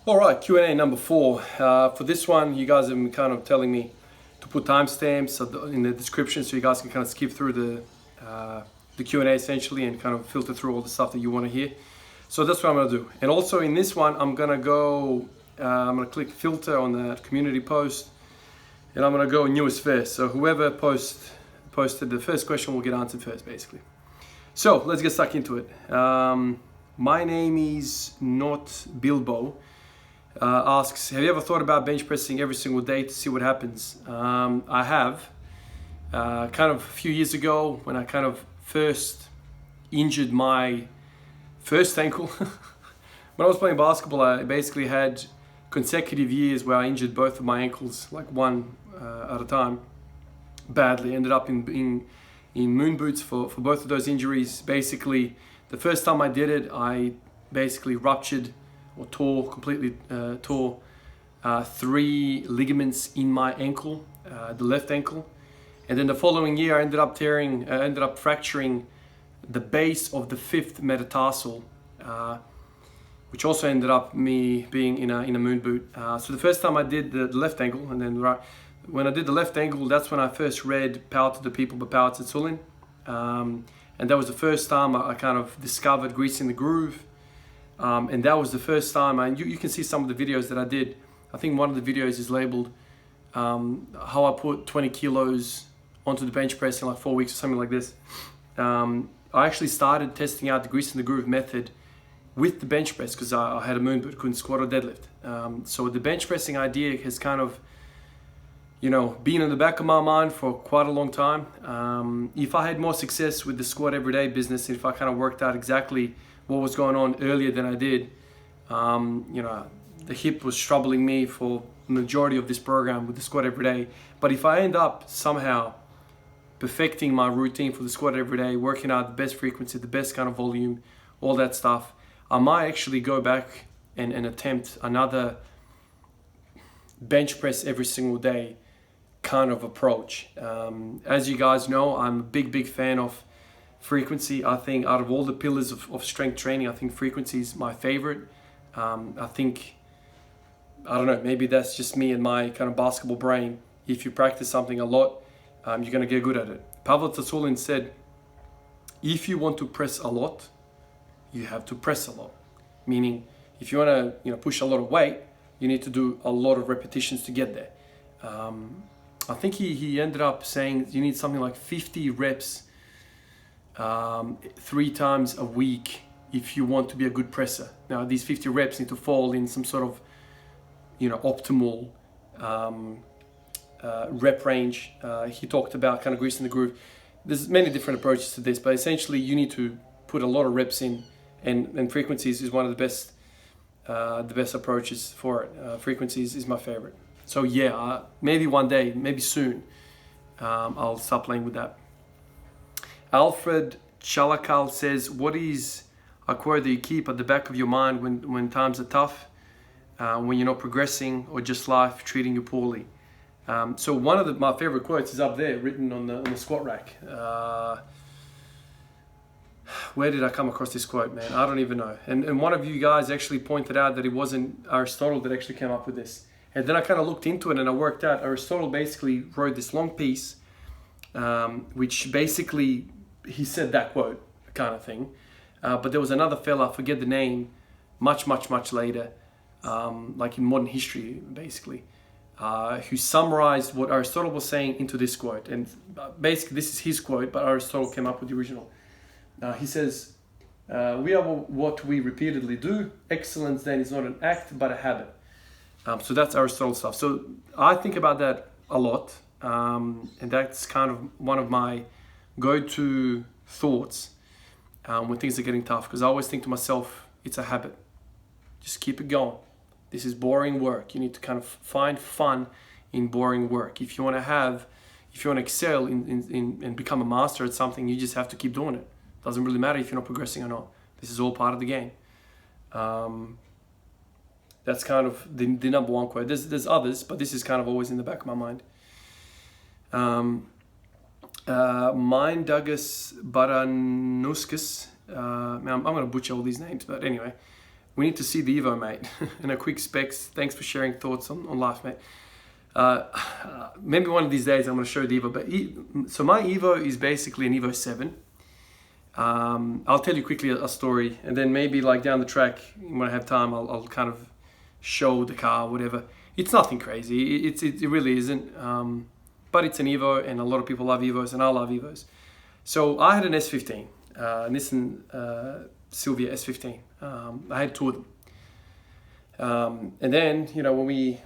All right, Q&A number 4. For this one, you guys have been kind of telling me to put timestamps in the description so you guys can kind of skip through the Q&A essentially and kind of filter through all the stuff that you want to hear. So that's what I'm going to do. And also in this one, I'm going to click filter on that community post, and I'm going to go newest first. So whoever posted the first question will get answered first, basically. So let's get stuck into it. My name is not Bilbo. Asks, have you ever thought about bench pressing every single day to see what happens? I have. Kind of a few years ago when I kind of first injured my first ankle. When I was playing basketball, I basically had consecutive years where I injured both of my ankles, like one at a time, badly. Ended up in moon boots for both of those injuries. Basically, the first time I did it, I basically ruptured or completely tore 3 ligaments in my ankle, the left ankle. And then the following year, I ended up fracturing the base of the 5th metatarsal, which also ended up me being in a moon boot. So the first time I did the left ankle, and then when I did the left ankle, that's when I first read Power to the People by Power to Sulin. And that was the first time I kind of discovered Greasing the Groove. And that was the first time, and you can see some of the videos that I did. I think one of the videos is labeled how I put 20 kilos onto the bench press in like 4 weeks or something like this. I actually started testing out the Greasing the Groove method with the bench press because I had a moon boot, couldn't squat or deadlift. So the bench pressing idea has kind of, been in the back of my mind for quite a long time. If I had more success with the squat everyday business, if I kind of worked out exactly what was going on earlier than I did, the hip was troubling me for the majority of this program with the squat every day. But if I end up somehow perfecting my routine for the squat every day, working out the best frequency, the best kind of volume, all that stuff, I might actually go back and attempt another bench press every single day kind of approach. As you guys know, I'm a big fan of frequency. I think out of all the pillars of strength training, I think frequency is my favorite. I don't know, maybe that's just me and my kind of basketball brain. If you practice something a lot, you're going to get good at it. Pavel Tsatsouline said, if you want to press a lot, you have to press a lot. Meaning, if you want to push a lot of weight, you need to do a lot of repetitions to get there. I think he ended up saying you need something like 50 reps 3 times a week if you want to be a good presser. Now these 50 reps need to fall in some sort of optimal rep range. He talked about kind of greasing the groove. There's many different approaches to this, but essentially you need to put a lot of reps in, and frequencies is one of the best approaches for it. Frequencies is my favorite. So yeah, maybe one day, maybe soon, I'll start playing with that. Alfred Chalakal says, what is a quote that you keep at the back of your mind when times are tough, when you're not progressing, or just life treating you poorly? So one of my favorite quotes is up there, written on the squat rack. Where did I come across this quote, man? I don't even know. And one of you guys actually pointed out that it wasn't Aristotle that actually came up with this. And then I kind of looked into it and I worked out Aristotle basically wrote this long piece, which basically he said that quote kind of thing. But there was another fella, I forget the name, much later, like in modern history, basically, who summarized what Aristotle was saying into this quote. And basically this is his quote, but Aristotle came up with the original. He says, we are what we repeatedly do. Excellence then is not an act, but a habit. So that's Aristotle stuff. So I think about that a lot. And that's kind of one of my go-to thoughts when things are getting tough. Because I always think to myself, it's a habit. Just keep it going. This is boring work. You need to kind of find fun in boring work. If you want to excel and become a master at something, you just have to keep doing it. Doesn't really matter if you're not progressing or not. This is all part of the game. That's kind of the number one quote. There's others, but this is kind of always in the back of my mind. Mine Douglas Baranuskas, I'm going to butcher all these names, but anyway, we need to see the Evo, mate. And a quick specs. Thanks for sharing thoughts on life, mate. Maybe one of these days I'm going to show the Evo. But so my Evo is basically an Evo 7. I'll tell you quickly a story, and then maybe like down the track when I have time, I'll kind of show the car, whatever. It's nothing crazy. It really isn't. But it's an Evo, and a lot of people love Evos, and I love Evos. So I had an S15, Nissan Silvia S15. I had 2 of them. And then, you know, when we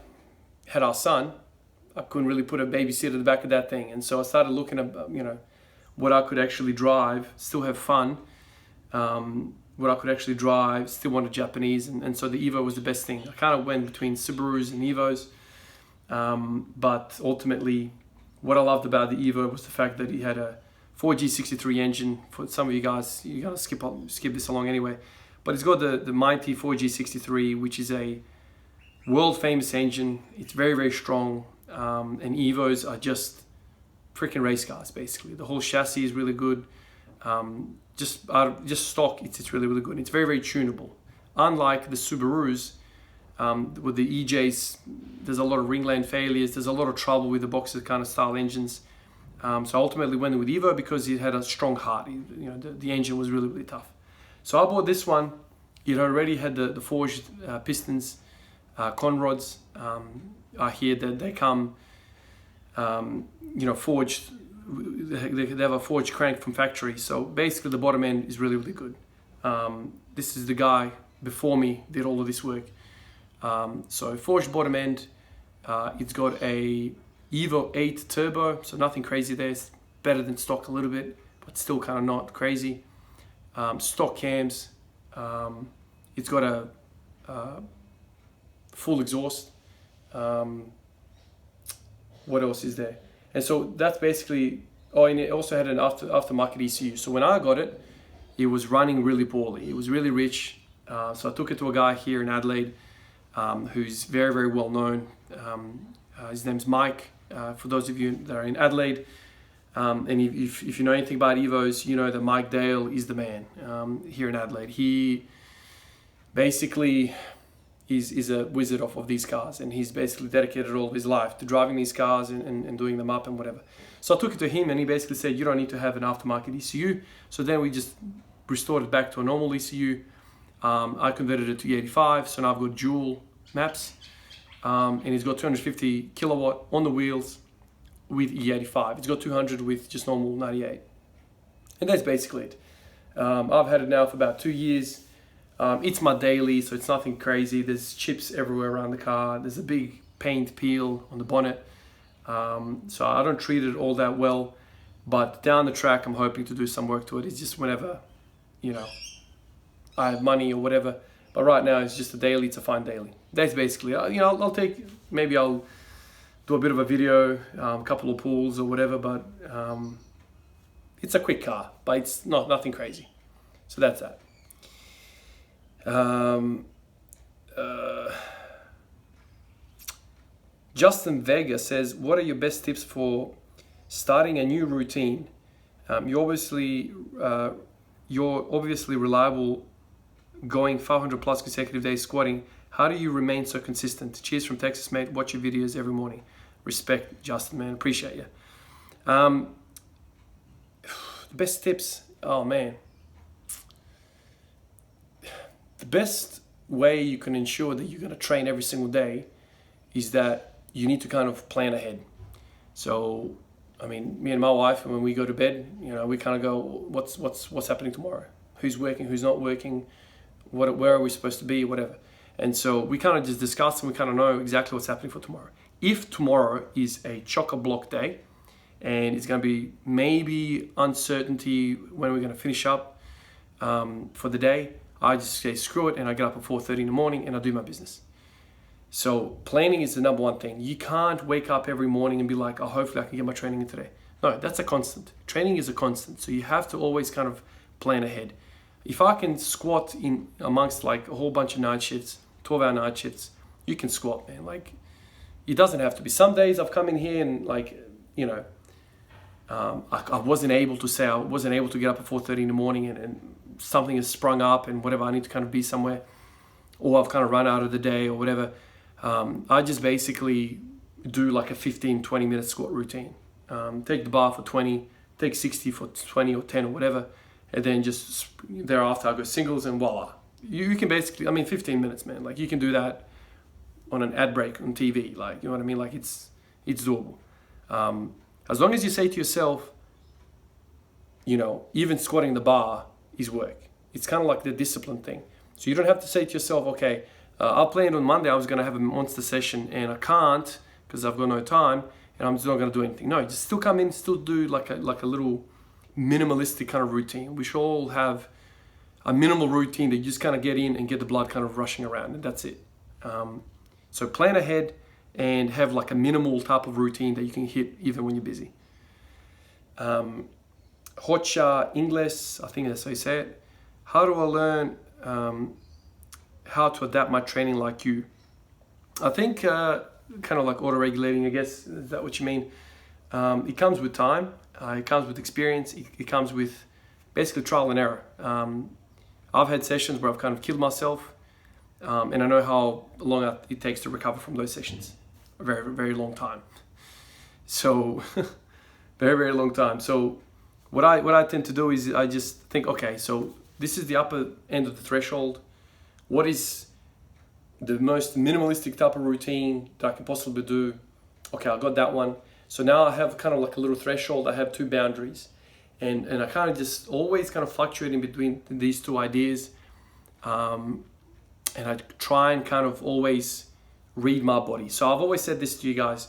had our son, I couldn't really put a baby seat at the back of that thing. And so I started looking at, you know, what I could actually drive, still have fun, what I could actually drive, still want a Japanese. And so the Evo was the best thing. I kind of went between Subarus and Evos. But ultimately, what I loved about the Evo was the fact that it had a 4G63 engine. For some of you guys, you're going to skip this along anyway. But it's got the mighty 4G63, which is a world famous engine. It's very, very strong. And Evos are just freaking race cars, basically. The whole chassis is really good. Just stock, it's really, really good. It's very, very tunable. Unlike the Subarus, with the EJs, there's a lot of ringland failures. There's a lot of trouble with the boxer kind of style engines. So I ultimately went with Evo because it had a strong heart. You know, the engine was really, really tough. So I bought this one. It already had the forged pistons, con rods. I hear that they come, you know, forged. They have a forged crank from factory. So basically, the bottom end is really, really good. This is the guy before me did all of this work. So forged bottom end. It's got a Evo 8 turbo, so nothing crazy there. It's better than stock a little bit, but still kind of not crazy. Stock cams. It's got a full exhaust. What else is there? And so that's basically. Oh, and it also had an aftermarket ECU. So when I got it, it was running really poorly. It was really rich. So I took it to a guy here in Adelaide, who's very, very well known. His name's Mike. For those of you that are in Adelaide, and if you know anything about Evos, you know that Mike Dale is the man here in Adelaide. He basically is a wizard of these cars, and he's basically dedicated all of his life to driving these cars and doing them up and whatever. So I took it to him, and he basically said, you don't need to have an aftermarket ECU. So then we just restored it back to a normal ECU. I converted it to E85, so now I've got dual maps. And it's got 250 kilowatt on the wheels with E85. It's got 200 with just normal 98. And that's basically it. I've had it now for about 2 years. It's my daily, so it's nothing crazy. There's chips everywhere around the car. There's a big paint peel on the bonnet. So I don't treat it all that well. But down the track, I'm hoping to do some work to it. It's just whenever, you know, I have money or whatever. But right now, it's just a daily. It's a fine daily. That's basically, you know, I'll do a bit of a video, a couple of pulls or whatever, but it's a quick car, but it's nothing crazy. So that's that. Justin Vega says, what are your best tips for starting a new routine? You're obviously reliable, going 500 plus consecutive days squatting. How do you remain so consistent? Cheers from Texas, mate. Watch your videos every morning. Respect, Justin, man. Appreciate you. The best tips. Oh, man. The best way you can ensure that you're going to train every single day is that you need to kind of plan ahead. So, I mean, me and my wife, when we go to bed, you know, we kind of go, what's happening tomorrow? Who's working? Who's not working? Where are we supposed to be? Whatever. And so we kind of just discuss and we kind of know exactly what's happening for tomorrow. If tomorrow is a chock-a-block day and it's going to be maybe uncertainty when we're going to finish up for the day, I just say screw it and I get up at 4:30 in the morning and I do my business. So planning is the number one thing. You can't wake up every morning and be like, oh, hopefully I can get my training in today. No, that's a constant. Training is a constant. So you have to always kind of plan ahead. If I can squat in amongst like a whole bunch of night shifts, 12-hour night shifts, you can squat, man. Like, it doesn't have to be. Some days I've come in here and like, you know, I wasn't able to get up at 4:30 in the morning and something has sprung up and whatever, I need to kind of be somewhere. or I've kind of run out of the day or whatever, I just basically do like a 15-20 minute squat routine. Take the bar for 20, take 60 for 20 or 10 or whatever, and then just thereafter I go singles and voila. You can basically, 15 minutes, man. Like you can do that on an ad break on TV. Like, you know what I mean? Like it's doable. As long as you say to yourself, you know, even squatting the bar is work. It's kind of like the discipline thing. So you don't have to say to yourself, okay, I'll plan on Monday, I was going to have a monster session and I can't because I've got no time and I'm just not going to do anything. No, just still come in, still do like a little minimalistic kind of routine. We should all have a minimal routine that you just kind of get in and get the blood kind of rushing around, and that's it. So plan ahead and have like a minimal type of routine that you can hit even when you're busy. Hocha Ingles, I think that's how you say it. How do I learn how to adapt my training like you? I think kind of like auto-regulating, I guess. Is that what you mean? It comes with time. It comes with experience. It comes with basically trial and error. I've had sessions where I've kind of killed myself, and I know how long it takes to recover from those sessions. A very, very long time. So, very, very long time. So, what I tend to do is I just think, okay, so this is the upper end of the threshold. What is the most minimalistic type of routine that I can possibly do? Okay, I got that one. So now I have kind of like a little threshold. I have two boundaries. And I kind of just always kind of fluctuate in between these two ideas. And I try and kind of always read my body. So I've always said this to you guys.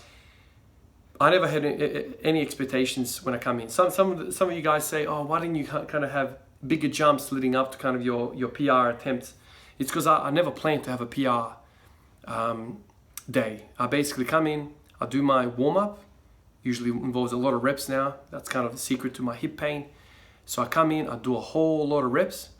I never had any expectations when I come in. Some of you guys say, oh, why didn't you kind of have bigger jumps leading up to kind of your PR attempts? It's because I never planned to have a PR day. I basically come in, I do my warm-up. Usually involves a lot of reps now. That's kind of the secret to my hip pain. So I come in, I do a whole lot of reps,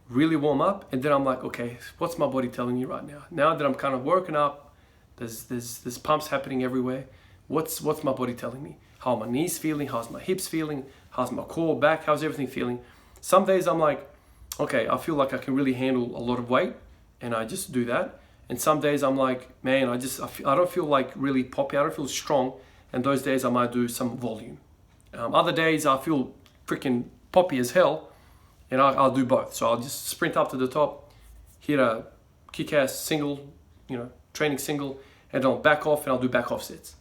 really warm up, and then I'm like, okay, what's my body telling me right now? Now that I'm kind of working up, there's pumps happening everywhere. What's my body telling me? How are my knees feeling? How's my hips feeling? How's my core, back? How's everything feeling? Some days I'm like, okay, I feel like I can really handle a lot of weight, and I just do that. And some days I'm like, man, I don't feel like really poppy. I don't feel strong. And those days I might do some volume. Other days I feel freaking poppy as hell, and I'll do both. So I'll just sprint up to the top, hit a kick-ass single, training single, and then I'll back off and I'll do back off sets.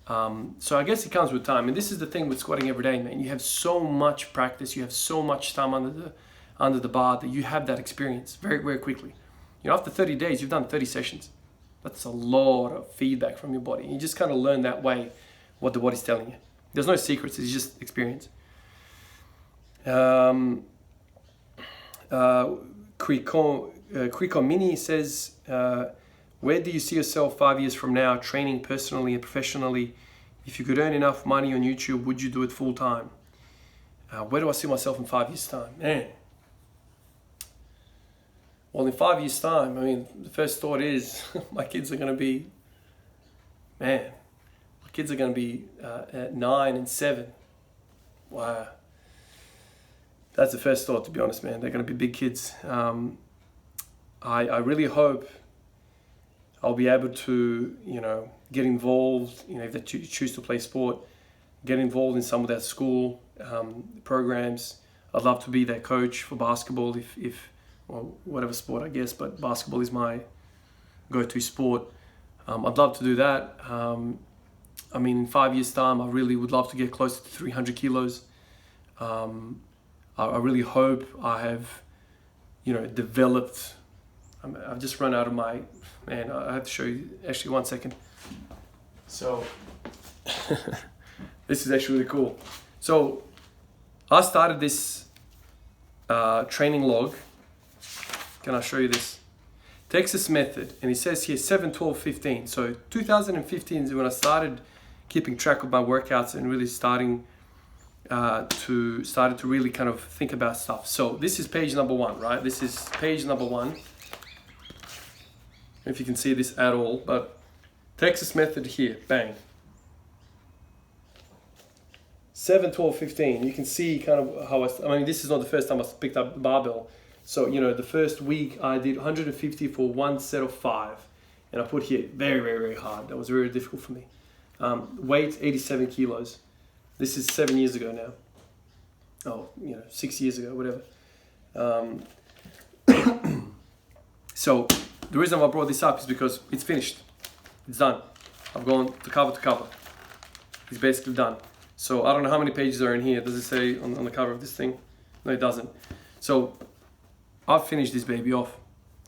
So I guess it comes with time. And this is the thing with squatting every day, man. You have so much practice, you have so much time under the bar that you have that experience very, very quickly. After 30 days, you've done 30 sessions. That's a lot of feedback from your body. You just kind of learn that way what the body's telling you. There's no secrets, it's just experience. Kriko Mini says, where do you see yourself 5 years from now, training personally and professionally? If you could earn enough money on YouTube, would you do it full time? Where do I see myself in 5 years' time? Man. Well, in 5 years' time, the first thought is my kids are going to be, at 9 and 7. Wow. That's the first thought, to be honest, man. They're going to be big kids. I really hope I'll be able to, get involved, if they choose to play sport, get involved in some of their school programs. I'd love to be their coach for basketball or whatever sport, I guess, but basketball is my go-to sport. I'd love to do that. In 5 years' time, I really would love to get closer to 300 kilos. I really hope I have, developed. I've just run out of my, I have to show you, actually, 1 second. So, this is actually really cool. So, I started this training log. Can I show you this? Texas method, and it says here 7, 12, 15. So 2015 is when I started keeping track of my workouts and really started to really kind of think about stuff. So this is page number 1, right? This is page number 1. If you can see this at all, but Texas method here, bang. 7, 12, 15. You can see kind of how this is not the first time I picked up the barbell. So, you know, the first week I did 150 for one set of 5. And I put here, very, very, very hard. That was very difficult for me. Weight, 87 kilos. This is 7 years ago now. Oh, you know, 6 years ago, whatever. So the reason why I brought this up is because it's finished. It's done. I've gone to cover. It's basically done. So I don't know how many pages are in here. Does it say on the cover of this thing? No, it doesn't. So I've finished this baby off.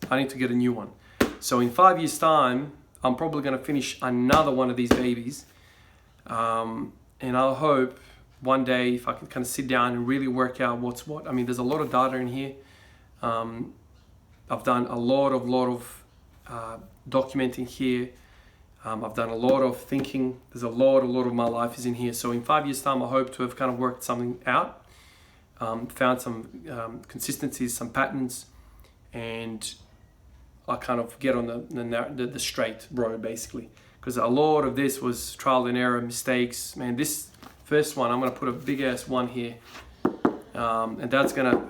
I need to get a new one. So in 5 years' time, I'm probably going to finish another one of these babies. And I'll hope one day if I can kind of sit down and really work out what's what. I mean, there's a lot of data in here. I've done a lot of documenting here. I've done a lot of thinking. There's a lot of my life is in here. So in 5 years' time, I hope to have kind of worked something out, found some consistencies, some patterns, and I kind of get on the straight road basically. Because a lot of this was trial and error, mistakes. Man, this first one, I'm gonna put a big ass 1 here, and that's gonna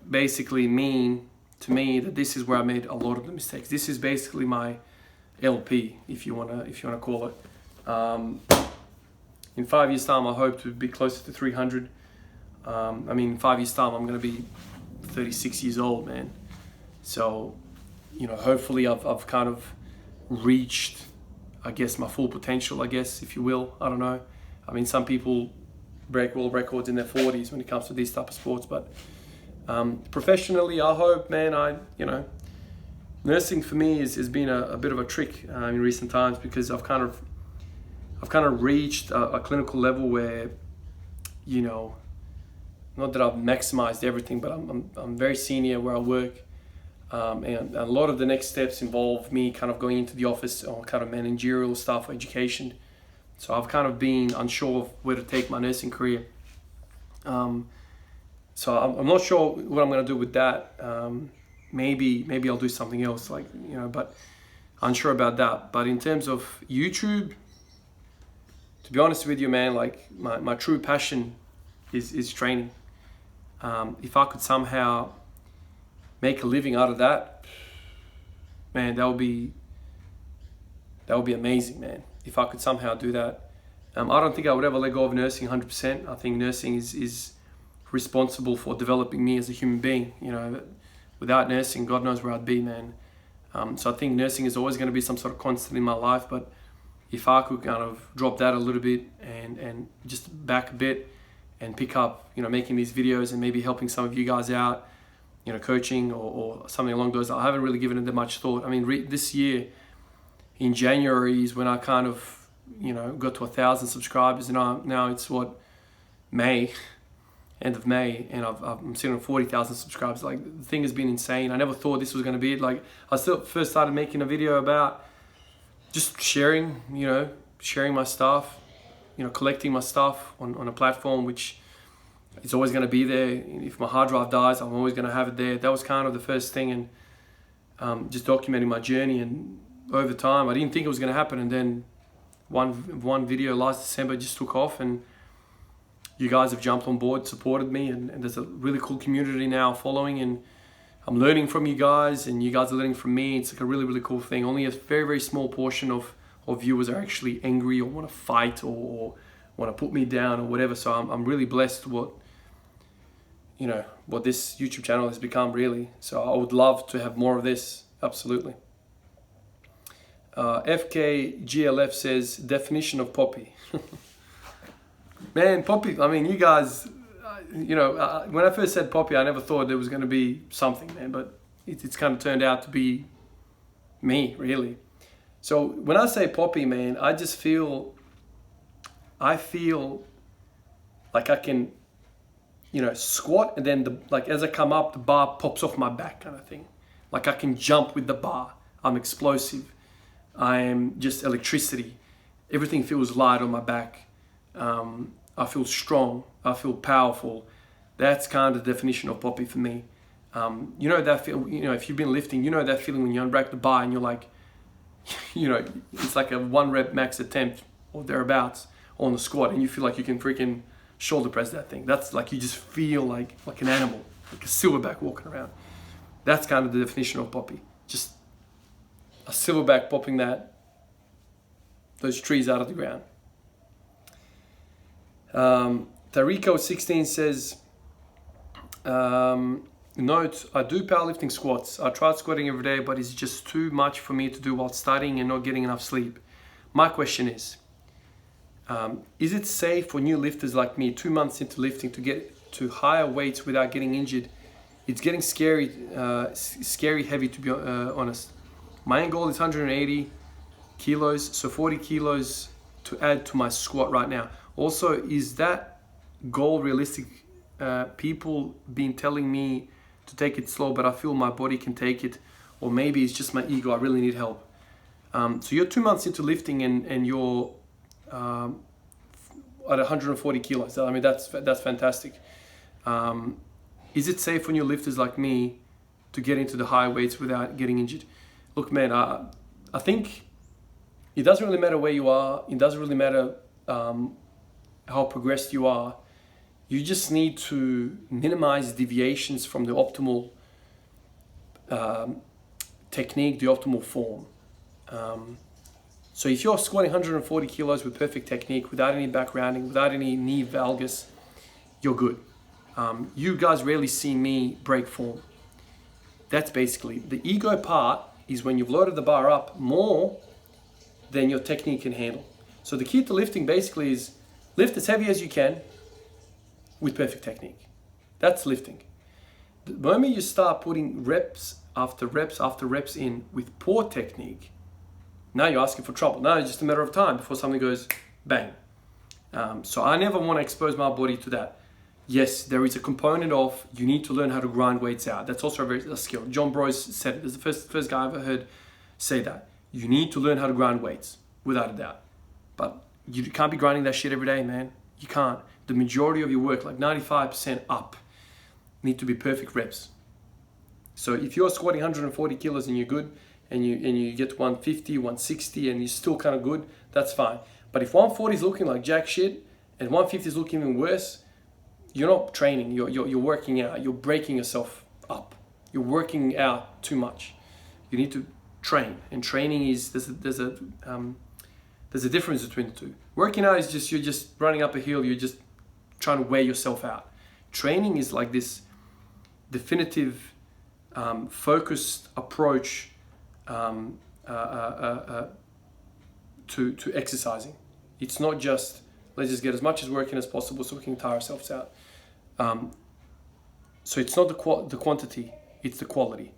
basically mean to me that this is where I made a lot of the mistakes. This is basically my LP, if you wanna call it. In 5 years' time, I hope to be closer to 300. I mean, in 5 years' time, I'm gonna be 36 years old, man. So, you know, hopefully I've kind of reached, I guess, my full potential, I guess, if you will. I don't know. I mean, some people break world records in their 40s when it comes to these type of sports, but professionally, I hope, man, you know, nursing for me has been a bit of a trick in recent times, because I've kind of reached a clinical level where, you know, not that I've maximized everything, but I'm very senior where I work. And a lot of the next steps involve me kind of going into the office on kind of managerial stuff, education. So I've kind of been unsure of where to take my nursing career. So I'm not sure what I'm going to do with that. Maybe I'll do something else, like, you know, but unsure about that. But in terms of YouTube, to be honest with you, man, like my true passion is training. If I could somehow make a living out of that, man, that would be amazing, man. If I could somehow do that. I don't think I would ever let go of nursing 100%. I think nursing is responsible for developing me as a human being. You know, without nursing, God knows where I'd be, man. So I think nursing is always going to be some sort of constant in my life, but if I could kind of drop that a little bit and just back a bit and pick up, you know, making these videos and maybe helping some of you guys out, you know, coaching or something along those. I haven't really given it that much thought. I mean, this year in January is when I kind of, you know, got to 1,000 subscribers, and now it's what, May, end of May, and I'm sitting on 40,000 subscribers. Like, the thing has been insane. I never thought this was going to be it. Like, I still first started making a video about just sharing my stuff, you know, collecting my stuff on a platform which it's always going to be there. If my hard drive dies, I'm always going to have it there. That was kind of the first thing, and just documenting my journey. And over time, I didn't think it was going to happen, and then one video last December just took off, and you guys have jumped on board, supported me, and there's a really cool community now following, and I'm learning from you guys, and you guys are learning from me. It's like a really, really cool thing. Only a very, very small portion of viewers are actually angry or want to fight or want to put me down or whatever. So I'm really blessed what this YouTube channel has become, really. So I would love to have more of this, absolutely. FKGLF says, definition of poppy. Man, poppy, I mean, you guys, when I first said poppy, I never thought there was going to be something, man, but it's kind of turned out to be me, really. So when I say poppy, man, I feel like I can, squat, and then as I come up, the bar pops off my back, kind of thing. Like I can jump with the bar. I'm explosive. I am just electricity. Everything feels light on my back. I feel strong. I feel powerful. That's kind of the definition of poppy for me. That feel. If you've been lifting, you know that feeling when you unbrack the bar and you're like, it's like a 1 rep max attempt or thereabouts on the squat, and you feel like you can freaking shoulder press that thing. That's like, you just feel like an animal, like a silverback walking around. That's kind of the definition of poppy. Just a silverback popping those trees out of the ground. Tarico16 says, note, I do powerlifting squats. I tried squatting every day, but it's just too much for me to do while studying and not getting enough sleep. My question is it safe for new lifters like me, 2 months into lifting, to get to higher weights without getting injured? It's getting scary heavy, to be honest. My end goal is 180 kilos, so 40 kilos to add to my squat right now. Also, is that goal realistic? People been telling me to take it slow, but I feel my body can take it, or maybe it's just my ego. I really need help. So you're 2 months into lifting and you're at 140 kilos. I mean, that's fantastic. Is it safe for new lifters like me to get into the high weights without getting injured? Look, man, I think it doesn't really matter where you are. It doesn't really matter how progressed you are. You just need to minimize deviations from the optimal technique, the optimal form. So if you're squatting 140 kilos with perfect technique, without any back rounding, without any knee valgus, you're good. You guys rarely see me break form. That's basically the ego part, is when you've loaded the bar up more than your technique can handle. So the key to lifting basically is lift as heavy as you can with perfect technique. That's lifting. The moment you start putting reps after reps after reps in with poor technique, now you're asking for trouble. Now it's just a matter of time before something goes bang. So I never want to expose my body to that. Yes, there is a component of you need to learn how to grind weights out. That's also a skill. John Bros said it. This is the first guy I've ever heard say that. You need to learn how to grind weights, without a doubt. But you can't be grinding that shit every day, man. You can't. The majority of your work, like 95% up, need to be perfect reps. So if you're squatting 140 kilos and you're good, and you get to 150, 160, and you're still kind of good, that's fine. But if 140 is looking like jack shit, and 150 is looking even worse, you're not training, you're working out, you're breaking yourself up. You're working out too much. You need to train, and training is, there's a difference between the two. Working out is just, you're just running up a hill, you're just trying to wear yourself out. Training is like this definitive, focused approach to exercising. It's not just, let's just get as much as working as possible so we can tire ourselves out. So it's not the quantity, it's the quality.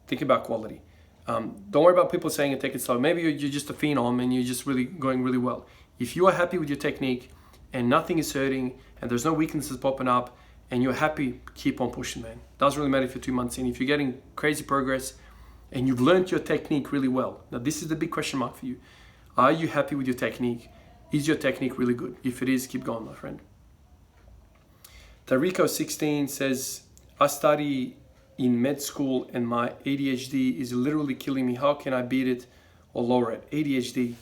Think about quality. Don't worry about people saying take it slow. Maybe you're just a phenom and you're just really going really well. If you are happy with your technique and nothing is hurting and there's no weaknesses popping up and you're happy, keep on pushing, man. Doesn't really matter if you're 2 months in. If you're getting crazy progress and you've learned your technique really well. Now this is the big question mark for you. Are you happy with your technique? Is your technique really good? If it is, keep going, my friend. Tarico16 says, I study in med school and my ADHD is literally killing me. How can I beat it or lower it? ADHD.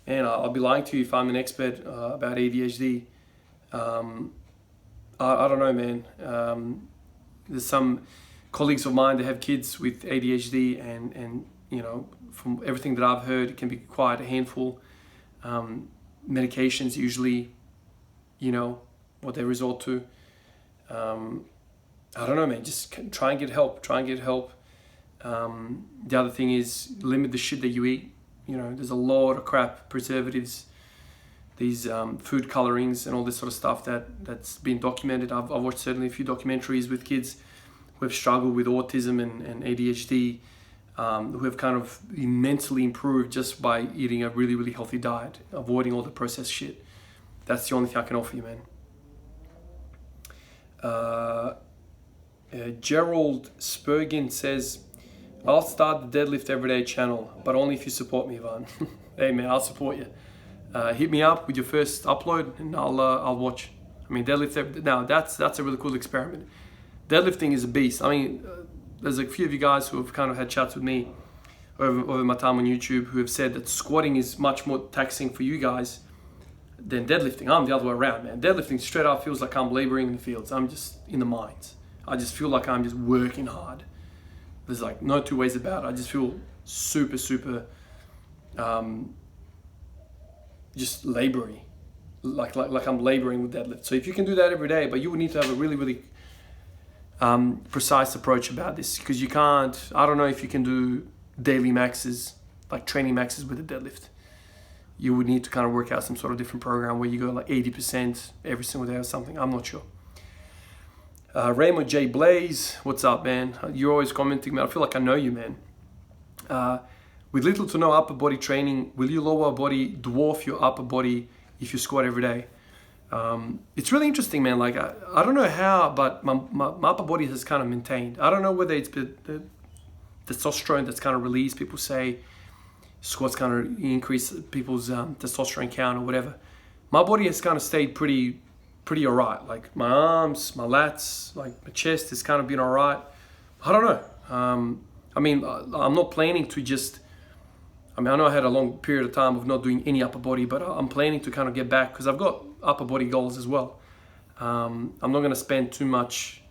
And I'll be lying to you if I'm an expert about ADHD. I don't know, man. There's some colleagues of mine that have kids with ADHD and you know, from everything that I've heard, it can be quite a handful. Medications usually, you know, what they resort to. I don't know, man, just try and get help, the other thing is limit the shit that you eat. You know, there's a lot of crap, preservatives, these food colorings and all this sort of stuff that's been documented. I've watched certainly a few documentaries with kids who have struggled with autism and ADHD, who have kind of immensely improved just by eating a really, really healthy diet, avoiding all the processed shit. That's the only thing I can offer you, man. Gerald Spurgin says, I'll start the deadlift everyday channel, but only if you support me, Ivan. Hey man, I'll support you. Hit me up with your first upload and I'll watch. I mean, deadlift, now that's a really cool experiment. Deadlifting is a beast. I mean, there's a few of you guys who have kind of had chats with me over my time on YouTube who have said that squatting is much more taxing for you guys than deadlifting. I'm the other way around, man. Deadlifting straight up feels like I'm laboring in the fields. I'm just in the mines. I just feel like I'm just working hard. There's like no two ways about it. I just feel super, super just labory, like I'm laboring with deadlift. So if you can do that every day, but you would need to have a really, really precise approach about this, because you can't, I don't know if you can do daily maxes, like training maxes with a deadlift. You would need to kind of work out some sort of different program where you go like 80% every single day or something. I'm not sure. Raymond J. Blaze, what's up, man? You're always commenting, man. I feel like I know you, man. With little to no upper body training, will your lower body dwarf your upper body if you squat every day? It's really interesting, man. Like, I don't know how, but my upper body has kind of maintained. I don't know whether it's the testosterone that's kind of released. People say squats kind of increase people's testosterone count or whatever. My body has kind of stayed pretty all right. Like my arms, my lats, like my chest has kind of been all right. I don't know. I mean, I'm not planning to just, I mean, I know I had a long period of time of not doing any upper body, but I'm planning to kind of get back because I've got upper body goals as well. I'm not going to spend too much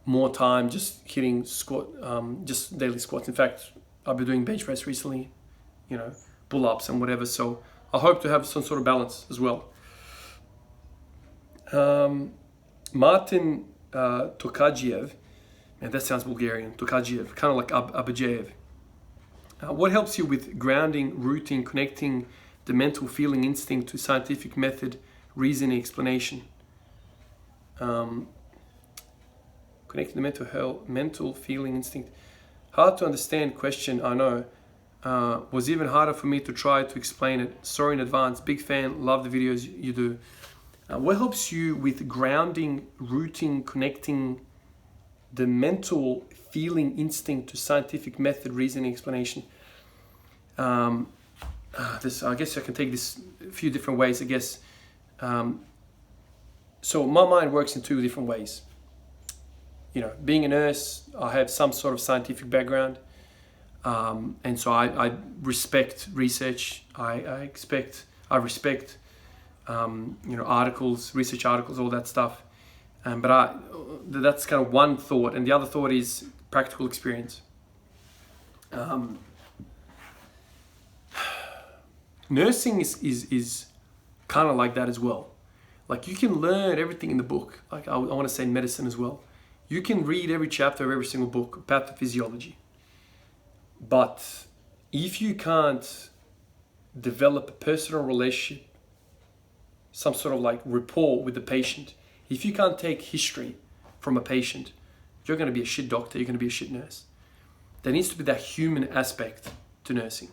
more time just hitting just daily squats. In fact, I've been doing bench press recently, you know, pull-ups and whatever. So I hope to have some sort of balance as well. Martin Tokajiev, man, that sounds Bulgarian. Tokajiev, kind of like Abajev. What helps you with grounding, rooting, connecting the mental feeling instinct to scientific method, reasoning, explanation? Connecting the mental feeling instinct. Hard to understand question, I know. Was even harder for me to try to explain it. Sorry in advance. Big fan. Love the videos you do. What helps you with grounding, rooting, connecting the mental feeling instinct to scientific method, reasoning, explanation? I guess I can take this a few different ways, I guess. So my mind works in two different ways. You know, being a nurse, I have some sort of scientific background. And so I respect research. I respect you know, articles, research articles, all that stuff. But that's kind of one thought, and the other thought is practical experience. Nursing is kind of like that as well. Like, you can learn everything in the book. Like, I want to say medicine as well. You can read every chapter of every single book, pathophysiology. But if you can't develop a personal relationship, some sort of like rapport with the patient, if you can't take history from a patient, you're going to be a shit doctor, you're going to be a shit nurse. There needs to be that human aspect to nursing.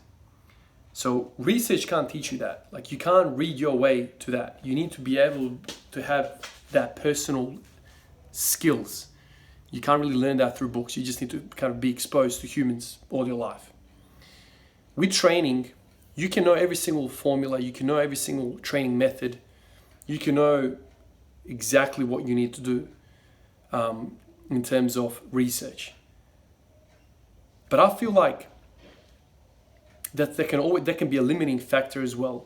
So research can't teach you that. Like, you can't read your way to that. You need to be able to have that personal skills. You can't really learn that through books. You just need to kind of be exposed to humans all your life. With training, you can know every single formula, you can know every single training method, you can know exactly what you need to do in terms of research. But I feel like that there can be a limiting factor as well.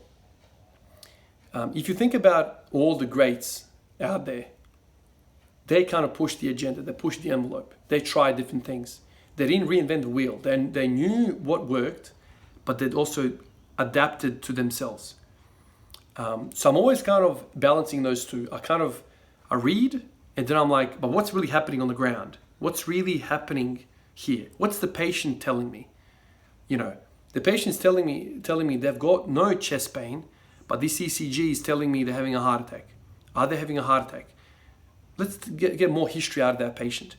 If you think about all the greats out there, they kind of pushed the agenda, they pushed the envelope, they tried different things. They didn't reinvent the wheel. They knew what worked, but they'd also adapted to themselves. So I'm always kind of balancing those two. I read, and then I'm like, but what's really happening on the ground? What's really happening here? What's the patient telling me? You know, the patient's telling me they've got no chest pain, but this ECG is telling me they're having a heart attack. Are they having a heart attack? Let's get more history out of that patient.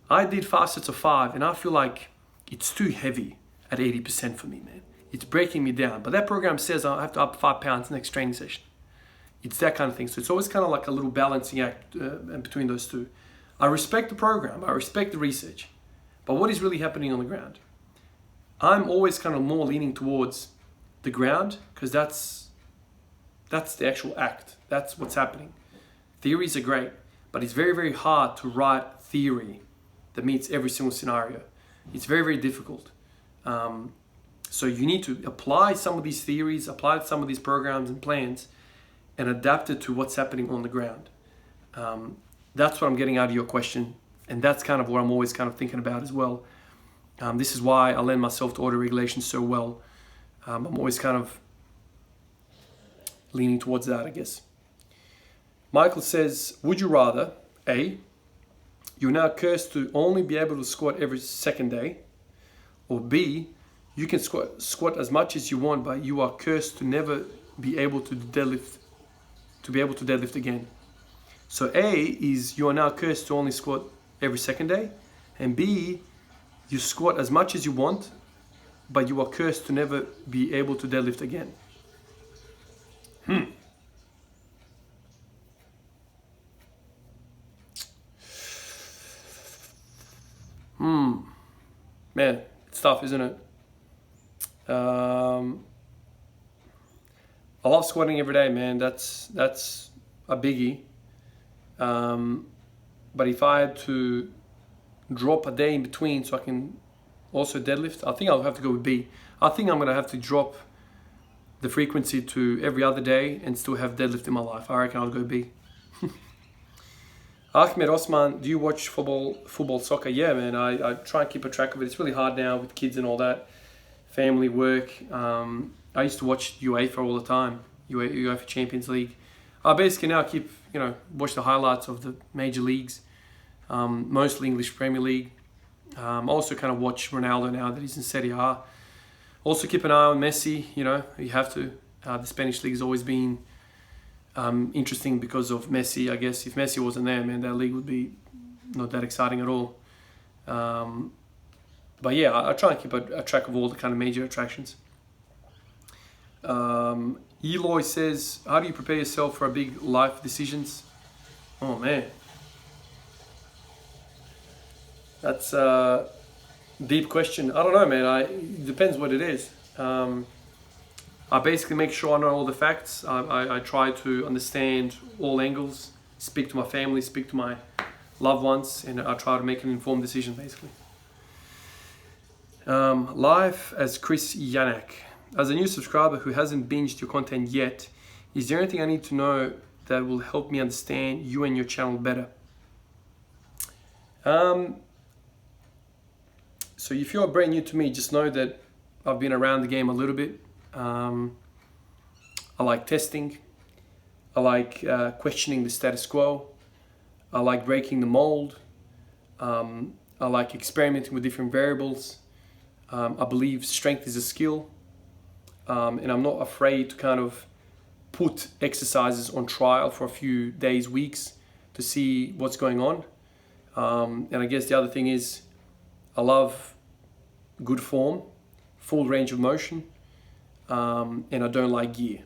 I did 5 sets of 5, and I feel like it's too heavy at 80% for me, man. It's breaking me down. But that program says I have to up 5 pounds next training session. It's that kind of thing. So it's always kind of like a little balancing act between those two. I respect the program. I respect the research. But what is really happening on the ground? I'm always kind of more leaning towards the ground, because that's the actual act. That's what's happening. Theories are great, but it's very, very hard to write theory that meets every single scenario. It's very, very difficult. So you need to apply some of these theories, apply some of these programs and plans, and adapt it to what's happening on the ground. That's what I'm getting out of your question, and that's kind of what I'm always kind of thinking about as well. This is why I lend myself to autoregulation so well. I'm always kind of leaning towards that, I guess. Michael says, would you rather, A, you're now cursed to only be able to squat every second day, or B, you can squat as much as you want, but you are cursed to never be able to deadlift again. So A is you are now cursed to only squat every second day, and B, you squat as much as you want, but you are cursed to never be able to deadlift again. Man, it's tough, isn't it? I love squatting every day, man. That's a biggie. But if I had to drop a day in between so I can also deadlift, I think I'll have to go with B. I think I'm gonna have to drop the frequency to every other day and still have deadlift in my life. I reckon I'll go B. Ahmed Osman, do you watch football, soccer? Yeah, man, I try and keep a track of it. It's really hard now with kids and all that, family, work. I used to watch UEFA all the time, UEFA Champions League. I basically now keep, watch the highlights of the major leagues, mostly English Premier League. Also kind of watch Ronaldo now that he's in Serie A. Also keep an eye on Messi, you have to. The Spanish league has always been interesting because of Messi, I guess. If Messi wasn't there, man, that league would be not that exciting at all. But yeah, I try and keep a track of all the kind of major attractions. Eloy says, how do you prepare yourself for big life decisions? Oh man, that's a deep question. I don't know, man. It depends what it is. I basically make sure I know all the facts. I try to understand all angles, speak to my family, speak to my loved ones, and I try to make an informed decision, basically. Life as Chris Yanak. As a new subscriber who hasn't binged your content yet, is there anything I need to know that will help me understand you and your channel better? So if you're brand new to me, just know that I've been around the game a little bit. I like testing. I like questioning the status quo. I like breaking the mold. I like experimenting with different variables. I believe strength is a skill. And I'm not afraid to kind of put exercises on trial for a few days, weeks to see what's going on. And I guess the other thing is I love good form, full range of motion, and I don't like gear.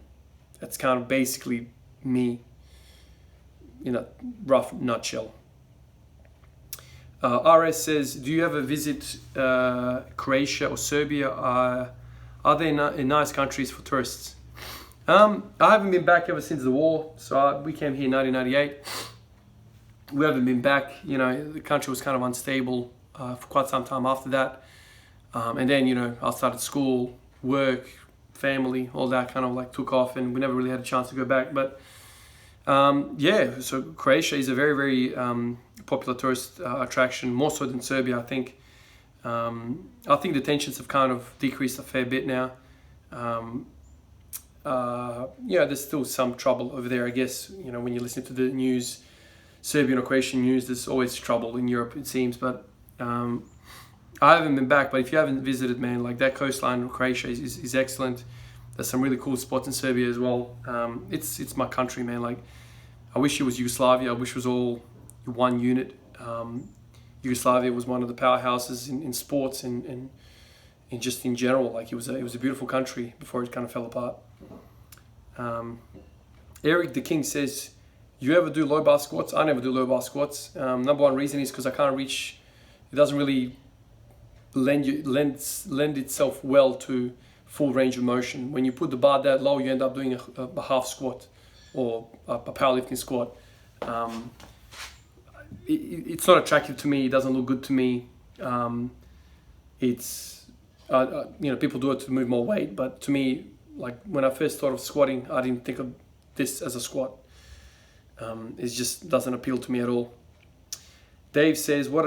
That's kind of basically me in a rough nutshell. RS says, do you ever visit Croatia or Serbia? Are they nice countries for tourists? I haven't been back ever since the war. So we came here in 1998. We haven't been back. The country was kind of unstable for quite some time after that. And then, I started school, work, family, all that kind of like took off, and we never really had a chance to go back. But yeah, so Croatia is a very, very popular tourist attraction, more so than Serbia, I think. I think the tensions have kind of decreased a fair bit now. Yeah, there's still some trouble over there, I guess. When you listen to the news, Serbian or Croatian news, there's always trouble in Europe, it seems. But I haven't been back, but if you haven't visited, man, like that coastline of Croatia is excellent. There's some really cool spots in Serbia as well. It's my country, man. Like, I wish it was Yugoslavia. I wish it was all one unit. Yugoslavia was one of the powerhouses in sports and just in general. Like, it was a beautiful country before it kind of fell apart. Eric the King says, you ever do low bar squats? I never do low bar squats. Number one reason is because I can't reach. It doesn't really lend itself well to full range of motion. When you put the bar that low, you end up doing a half squat or a powerlifting squat. It's not attractive to me. It doesn't look good to me. It's people do it to move more weight, but to me, like when I first thought of squatting, I didn't think of this as a squat. It just doesn't appeal to me at all. Dave says, what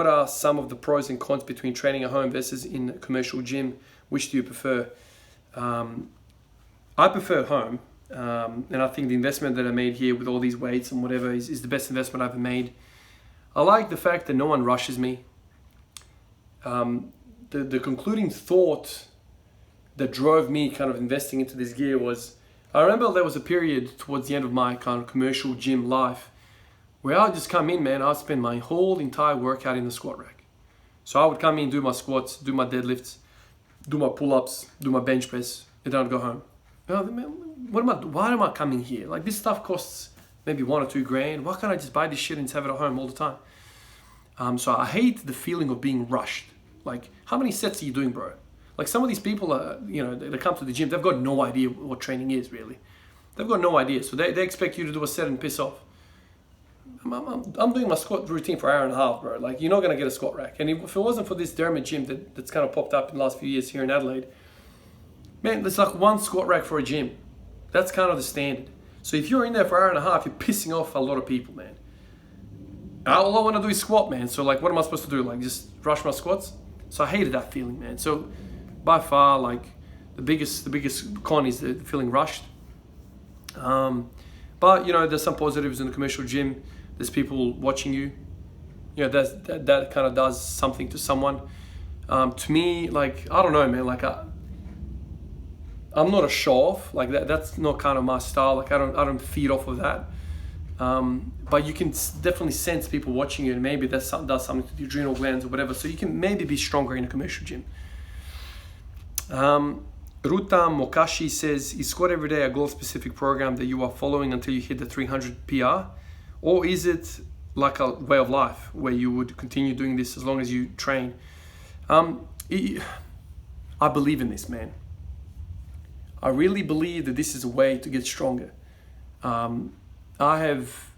are some of the pros and cons between training at home versus in a commercial gym? Which do you prefer? I prefer home, and I think the investment that I made here with all these weights and whatever is the best investment I've ever made. I like the fact that no one rushes me. The concluding thought that drove me kind of investing into this gear was, I remember there was a period towards the end of my kind of commercial gym life where I would just come in, man, I'd spend my whole entire workout in the squat rack. So I would come in, do my squats, do my deadlifts, do my pull-ups, do my bench press, and then I'd go home. Oh, man, why am I coming here? Like, this stuff costs maybe $1 or $2 grand. Why can't I just buy this shit and just have it at home all the time? So I hate the feeling of being rushed. Like, how many sets are you doing, bro? Like, some of these people are, they come to the gym, they've got no idea what training is, really. They've got no idea. So they expect you to do a set and piss off. I'm doing my squat routine for an hour and a half, bro. Like, you're not going to get a squat rack. And if it wasn't for this Dermot gym that's kind of popped up in the last few years here in Adelaide, man, there's like one squat rack for a gym. That's kind of the standard. So if you're in there for an hour and a half, you're pissing off a lot of people, man. All I want to do is squat, man. So like, what am I supposed to do? Like, just rush my squats? So I hated that feeling, man. So by far, like, the biggest con is the feeling rushed. But there's some positives in the commercial gym. There's people watching you. That kind of does something to someone. To me, like, I don't know, man. Like, I'm not a show off. Like, that's not kind of my style. Like, I don't feed off of that. But you can definitely sense people watching you, and maybe that does something to the adrenal glands or whatever. So you can maybe be stronger in a commercial gym. Ruta Mokashi says, is squat every day a goal-specific program that you are following until you hit the 300 PR? Or is it like a way of life where you would continue doing this as long as you train? I believe in this, man. I really believe that this is a way to get stronger. I have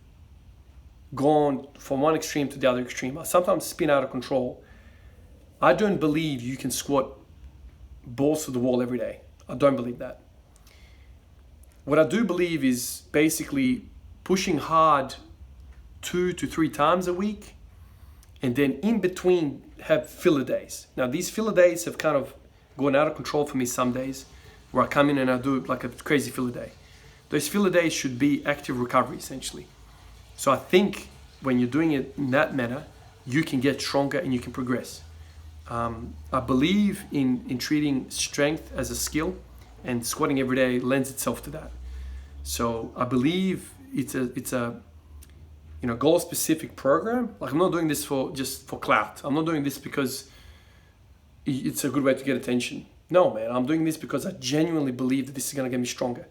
gone from one extreme to the other extreme. I sometimes spin out of control. I don't believe you can squat balls to the wall every day. I don't believe that. What I do believe is basically pushing hard 2 to 3 times a week, and then in between have filler days. Now these filler days have kind of gone out of control for me some days, where I come in and I do like a crazy filler day. Those filler days should be active recovery, essentially. So I think when you're doing it in that manner, you can get stronger and you can progress. I believe in treating strength as a skill, and squatting every day lends itself to that. So I believe it's a goal-specific program. Like, I'm not doing this just for clout. I'm not doing this because it's a good way to get attention. No, man, I'm doing this because I genuinely believe that this is going to get me stronger.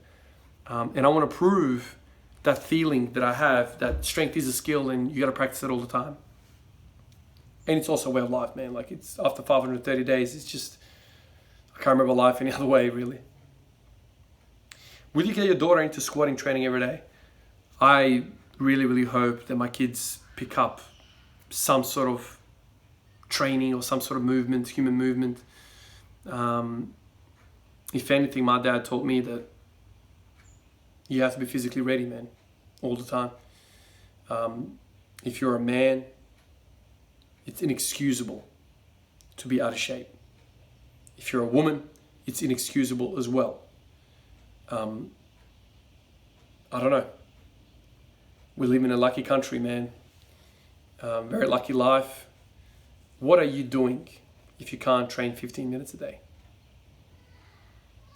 And I want to prove that feeling that I have, that strength is a skill and you got to practice it all the time. And it's also a way of life, man. Like, it's after 530 days, it's just, I can't remember life any other way, really. Will you get your daughter into squatting training every day? I really, really hope that my kids pick up some sort of training or some sort of movement, human movement. If anything, my dad taught me that you have to be physically ready, man, all the time. If you're a man, it's inexcusable to be out of shape. If you're a woman, it's inexcusable as well. I don't know. We live in a lucky country, man. Very lucky life. What are you doing if you can't train 15 minutes a day?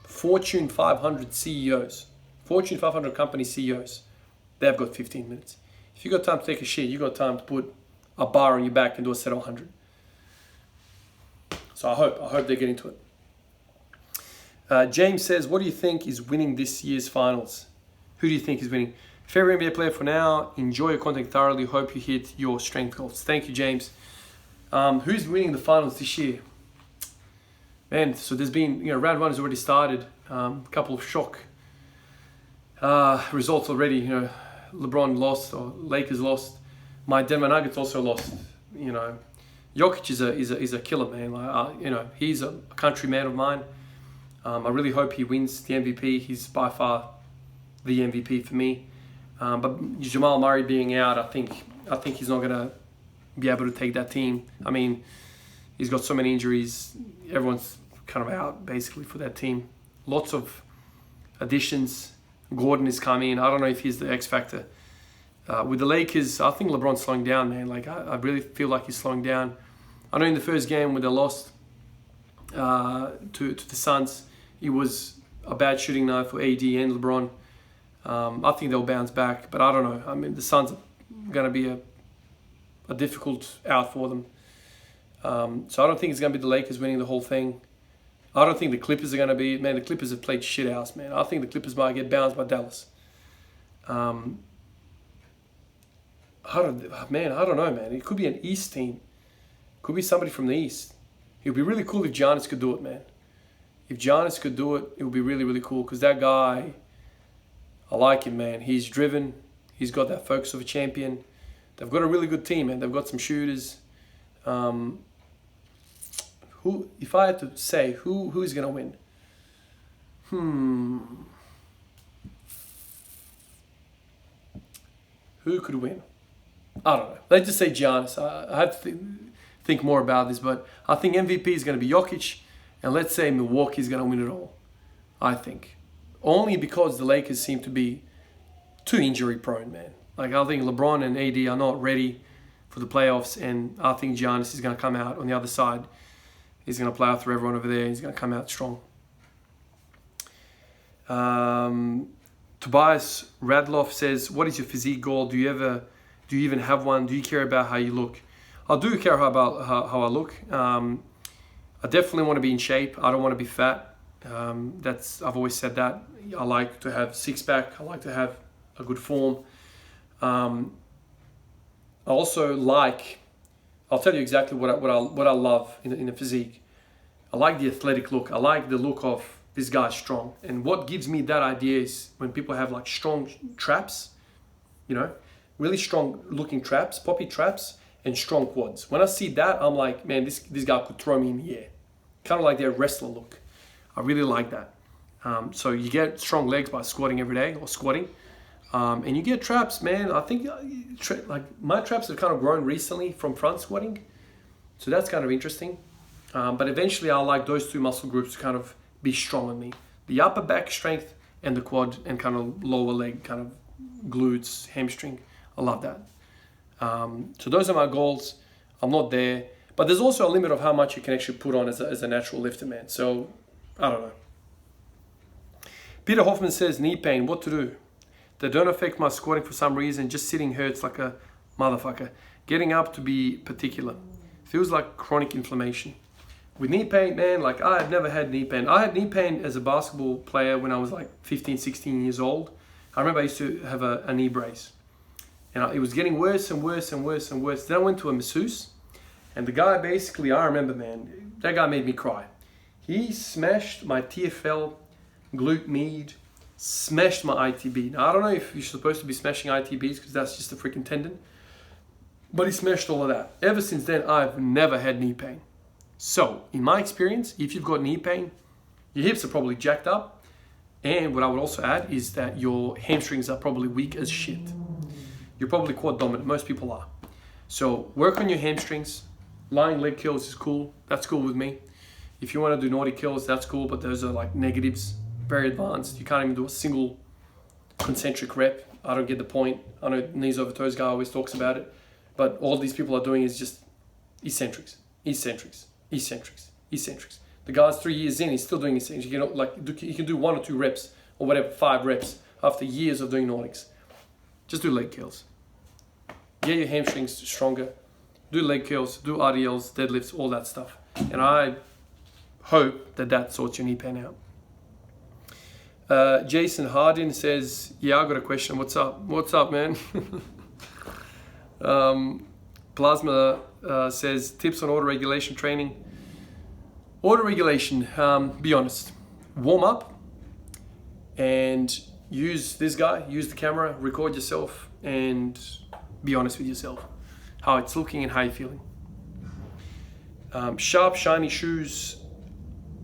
Fortune 500 CEOs, Fortune 500 company CEOs, they've got 15 minutes. If you got time to take a shit, you got time to put a bar on your back and do a set of 100. So I hope they get into it. James says, what do you think is winning this year's finals? Who do you think is winning? Favorite NBA player for now. Enjoy your content thoroughly. Hope you hit your strength goals. Thank you, James. Who's winning the finals this year? Man, so there's been, round one has already started. A couple of shock results already. LeBron lost, or Lakers lost. My Denver Nuggets also lost. Jokic is a killer, man. He's a countryman of mine. I really hope he wins the MVP. He's by far the MVP for me. But Jamal Murray being out, I think he's not gonna be able to take that team. I mean, he's got so many injuries. Everyone's kind of out basically for that team. Lots of additions. Gordon is coming. I don't know if he's the X factor. With the Lakers, I think LeBron's slowing down, man. Like, I really feel like he's slowing down. I know in the first game when they lost to the Suns, it was a bad shooting night for AD and LeBron. I think they'll bounce back, but I don't know. I mean, the Suns are going to be a difficult out for them. So I don't think it's going to be the Lakers winning the whole thing. I don't think the Clippers are going to be... Man, the Clippers have played shit house, man. I think the Clippers might get bounced by Dallas. I don't know, man. It could be an East team. Could be somebody from the East. It would be really cool if Giannis could do it, man. If Giannis could do it, it would be really, really cool. Because that guy, I like him, man. He's driven. He's got that focus of a champion. They've got a really good team, man. They've got some shooters. If I had to say who is going to win? Who could win? I don't know. Let's just say Giannis. I have to think more about this, but I think MVP is going to be Jokic, and let's say Milwaukee is going to win it all. I think. Only because the Lakers seem to be too injury prone, man. Like, I think LeBron and AD are not ready for the playoffs, and I think Giannis is going to come out on the other side. He's going to plow through everyone over there. He's going to come out strong. Tobias Radloff says, what is your physique goal? Do you even have one? Do you care about how you look? I do care about how I look. I definitely want to be in shape. I don't want to be fat. I've always said that. I like to have six-pack. I like to have a good form. I also like... I'll tell you exactly what I love in a physique. I like the athletic look. I like the look of this guy's strong. And what gives me that idea is when people have like strong traps, you know, really strong looking traps, poppy traps, and strong quads. When I see that, I'm like, man, this guy could throw me in the air. Kind of like their wrestler look. I really like that. So you get strong legs by squatting every day or squatting. And you get traps, man. I think like my traps have kind of grown recently from front squatting. So that's kind of interesting. But eventually I like those two muscle groups to kind of be strong on me. The upper back strength and the quad and kind of lower leg, kind of glutes, hamstring. I love that. So those are my goals. I'm not there. But there's also a limit of how much you can actually put on as a natural lifter, man. So, I don't know. Peter Hoffman says, knee pain, what to do? They don't affect my squatting for some reason. Just sitting hurts like a motherfucker. Getting up to be particular. Feels like chronic inflammation. With knee pain, man, like I have never had knee pain. I had knee pain as a basketball player when I was like 15, 16 years old. I remember I used to have a knee brace. And it was getting worse and worse and worse and worse. Then I went to a masseuse. And the guy basically, I remember, man, that guy made me cry. He smashed my TFL, glute med, smashed my ITB. Now, I don't know if you're supposed to be smashing ITBs because that's just a freaking tendon. But he smashed all of that. Ever since then, I've never had knee pain. So, in my experience, if you've got knee pain, your hips are probably jacked up. And what I would also add is that your hamstrings are probably weak as shit. You're probably quad dominant. Most people are. So, work on your hamstrings. Lying leg curls is cool. That's cool with me. If you want to do naughty curls, that's cool. But those are like negatives. Very advanced. You can't even do a single concentric rep. I don't get the point. I know knees over toes guy always talks about it. But all these people are doing is just eccentrics, eccentrics, eccentrics, eccentrics. The guy's 3 years in, he's still doing eccentrics. You know, like you can do 1 or 2 reps or whatever, 5 reps after years of doing Nordics. Just do leg curls. Get your hamstrings stronger. Do leg curls, do RDLs, deadlifts, all that stuff. And I hope that sorts your knee pain out. Jason Hardin says, yeah, I got a question. What's up? What's up, man? Plasma says, tips on auto-regulation training. Auto-regulation, be honest. Warm up and use this guy, use the camera, record yourself and be honest with yourself. How it's looking and how you're feeling. Sharp, shiny shoes.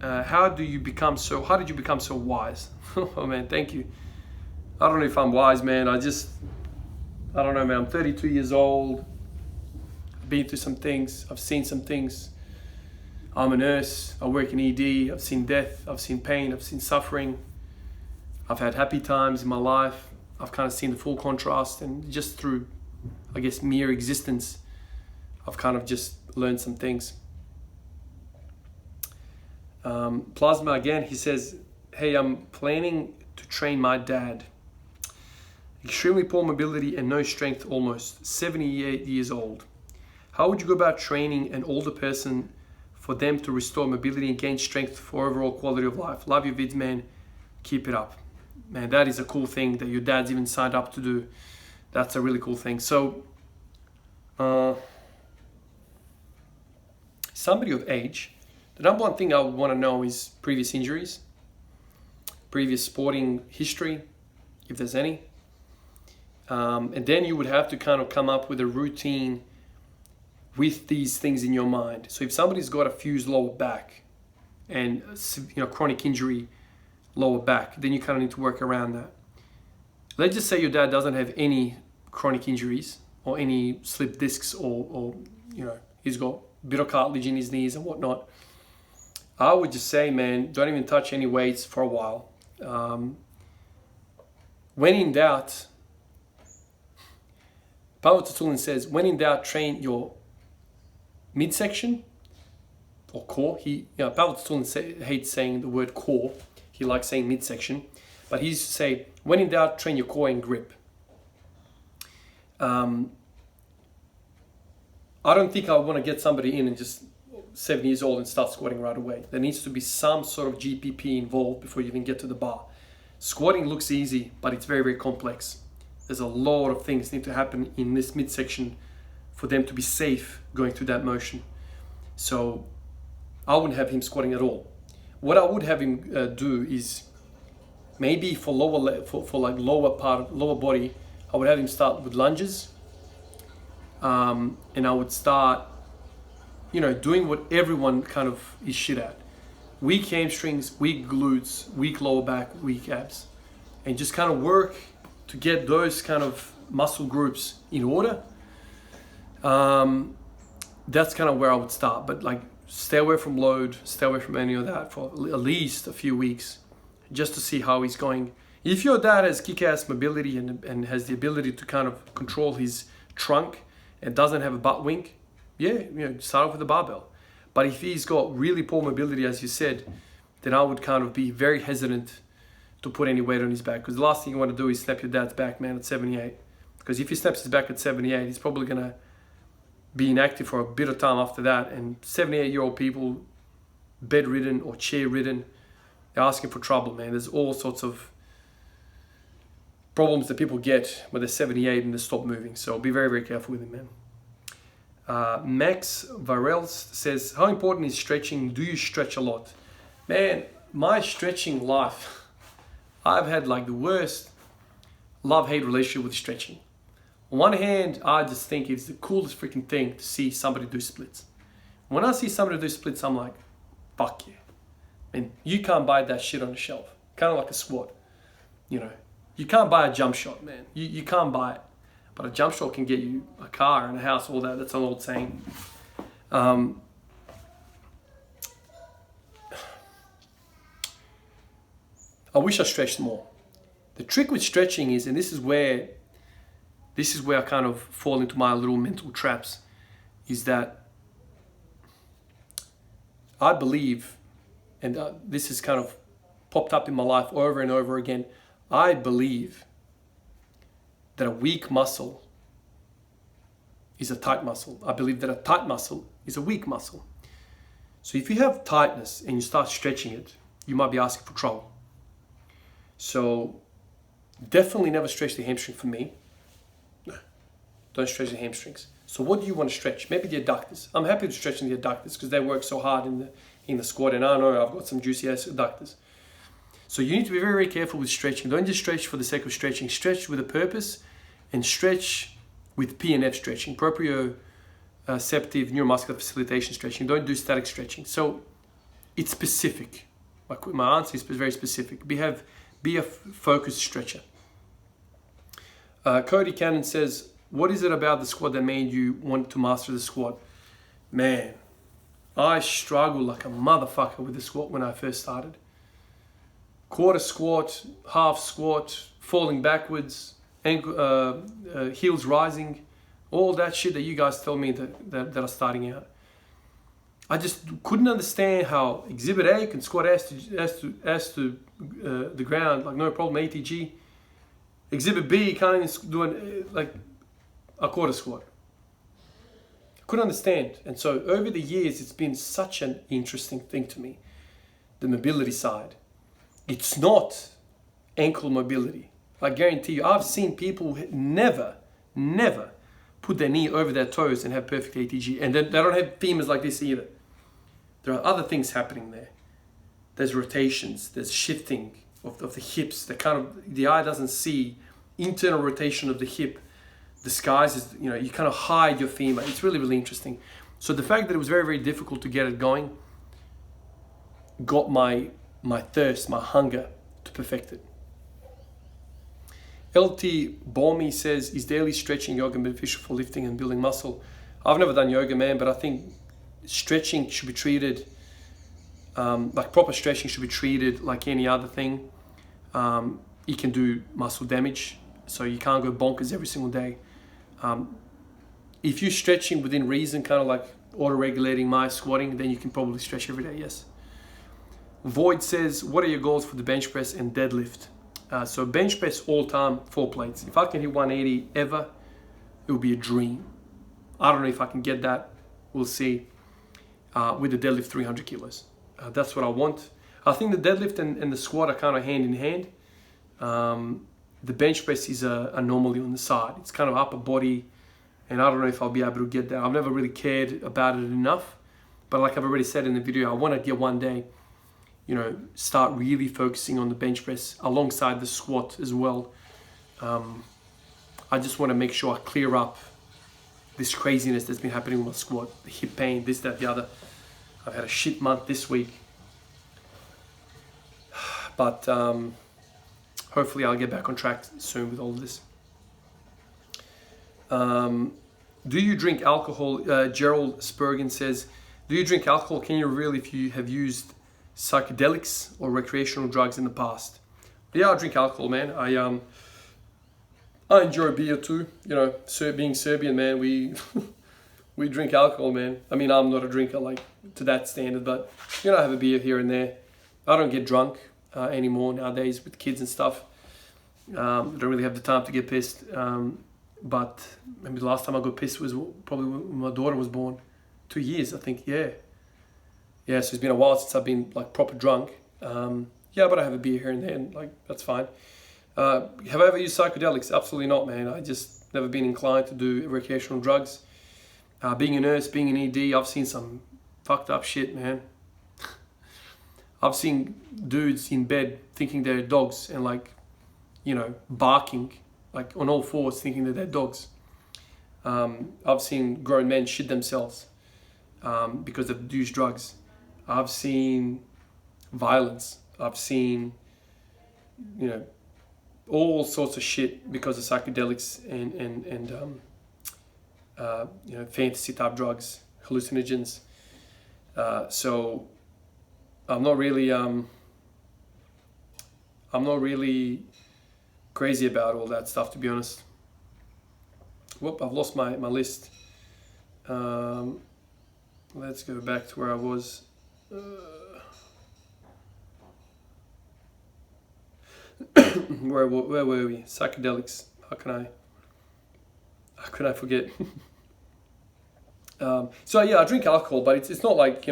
How did you become so wise? Oh man, thank you. I don't know if I'm wise, man. I don't know, man. I'm 32 years old. I've been through some things, I've seen some things. I'm a nurse, I work in ED, I've seen death, I've seen pain, I've seen suffering. I've had happy times in my life. I've kind of seen the full contrast, and just through, I guess, mere existence, I've kind of just learned some things. Plasma again, he says, hey, I'm planning to train my dad. Extremely poor mobility and no strength almost, 78 years old. How would you go about training an older person for them to restore mobility and gain strength for overall quality of life? Love your vids, man. Keep it up. Man, that is a cool thing that your dad's even signed up to do. That's a really cool thing. So, somebody of age, the number one thing I would want to know is previous injuries, previous sporting history, if there's any. And then you would have to kind of come up with a routine with these things in your mind. So if somebody's got a fused lower back and chronic injury lower back, then you kind of need to work around that. Let's just say your dad doesn't have any chronic injuries or any slipped discs or he's got a bit of cartilage in his knees and whatnot. I would just say, man, don't even touch any weights for a while. When in doubt, Powerlifting says, when in doubt, train your midsection or core. Powerlifting hates saying the word core. He likes saying midsection, but he used to say, when in doubt, train your core and grip. I don't think I want to get somebody in and just 7 years old and start squatting right away. There needs to be some sort of GPP involved before you even get to the bar. Squatting looks easy, but it's very, very complex. There's a lot of things need to happen in this midsection for them to be safe going through that motion. So I wouldn't have him squatting at all. What I would have him do is maybe for lower body, I would have him start with lunges, and I would start, doing what everyone kind of is shit at: weak hamstrings, weak glutes, weak lower back, weak abs, and just kind of work to get those kind of muscle groups in order. That's kind of where I would start, but stay away from load, stay away from any of that for at least a few weeks, just to see how he's going. If your dad has kick-ass mobility and has the ability to kind of control his trunk and doesn't have a butt wink, start off with a barbell. But if he's got really poor mobility, as you said, then I would kind of be very hesitant to put any weight on his back, because the last thing you want to do is snap your dad's back, man, at 78. Because if he snaps his back at 78, he's probably going to be inactive for a bit of time after that. And 78-year-old people, bedridden or chair-ridden, they're asking for trouble, man. There's all sorts of problems that people get when they're 78 and they stop moving. So be very, very careful with him, man. Max Varels says, how important is stretching? Do you stretch a lot? Man, my stretching life, I've had the worst love-hate relationship with stretching. On one hand, I just think it's the coolest freaking thing to see somebody do splits. When I see somebody do splits, I'm like, fuck yeah. And you can't buy that shit on the shelf. Kind of like a squat. You can't buy a jump shot, man. You can't buy it. But a jump shot can get you a car and a house, all that. That's an old saying. I wish I stretched more. The trick with stretching is, and this is where I kind of fall into my little mental traps, is that I believe, and this has kind of popped up in my life over and over again, I believe that a weak muscle is a tight muscle. I believe that a tight muscle is a weak muscle. So if you have tightness and you start stretching it, you might be asking for trouble. So definitely never stretch the hamstring for me. No, don't stretch the hamstrings. So what do you want to stretch? Maybe the adductors. I'm happy to stretch in the adductors because they work so hard in the squat, and I know I've got some juicy ass adductors. So you need to be very, very careful with stretching. Don't just stretch for the sake of stretching. Stretch with a purpose, and stretch with PNF stretching, proprioceptive neuromuscular facilitation stretching. Don't do static stretching. So it's specific. My answer is very specific. Be a focused stretcher. Cody Cannon says, what is it about the squat that made you want to master the squat? Man, I struggled like a motherfucker with the squat when I first started. Quarter squat, half squat, falling backwards, ankle, heels rising, all that shit that you guys tell me that are starting out. I just couldn't understand how Exhibit A can squat ass to the ground, like no problem, ATG. Exhibit B can't even do like a quarter squat. I couldn't understand. And so over the years, it's been such an interesting thing to me, the mobility side. It's not ankle mobility. I guarantee you, I've seen people never put their knee over their toes and have perfect ATG. And they don't have femurs like this either. There are other things happening there. There's rotations, there's shifting of the hips. The eye doesn't see internal rotation of the hip. Disguises, you kind of hide your femur. It's really, really interesting. So the fact that it was very, very difficult to get it going got my thirst, my hunger to perfect it. LT Balmy says, is daily stretching yoga beneficial for lifting and building muscle? I've never done yoga, man, but I think stretching should be treated, like proper stretching should be treated like any other thing. It can do muscle damage, so you can't go bonkers every single day. If you're stretching within reason, kind of like auto-regulating my squatting, then you can probably stretch every day, yes. Void says, what are your goals for the bench press and deadlift? So bench press all time, 4 plates. If I can hit 180 ever, it will be a dream. I don't know if I can get that. We'll see. With the deadlift 300 kilos. That's what I want. I think the deadlift and the squat are kind of hand in hand. The bench press is a anomaly on the side. It's kind of upper body, and I don't know if I'll be able to get that. I've never really cared about it enough, but like I've already said in the video, I want to get one day, start really focusing on the bench press alongside the squat as well. I just want to make sure I clear up this craziness that's been happening with my squat, the hip pain, this, that, the other. I've had a shit month this week, but hopefully I'll get back on track soon with all of this. Do you drink alcohol? Gerald Spurgeon says, do you drink alcohol? Can you reveal if you have used psychedelics or recreational drugs in the past? Yeah, I drink alcohol, man. I enjoy beer too. Being Serbian, man, we drink alcohol, man. I mean, I'm not a drinker like to that standard, but I have a beer here and there. I don't get drunk anymore nowadays with kids and stuff. Don't really have the time to get pissed. But maybe the last time I got pissed was probably when my daughter was born. 2 years, I think. Yeah, so it's been a while since I've been like proper drunk. Yeah, but I have a beer here and there, and like that's fine. Have I ever used psychedelics? Absolutely not, man. I just never been inclined to do recreational drugs. Being a nurse, being an ED, I've seen some fucked up shit, man. I've seen dudes in bed thinking they're dogs and barking like on all fours thinking that they're dogs. I've seen grown men shit themselves because they've used drugs. I've seen violence. I've seen, all sorts of shit because of psychedelics and fantasy type drugs, hallucinogens. So I'm not really crazy about all that stuff, to be honest. Whoop, I've lost my list. Let's go back to where I was. Where were we? Psychedelics. How can I forget? So yeah, I drink alcohol, but it's not like,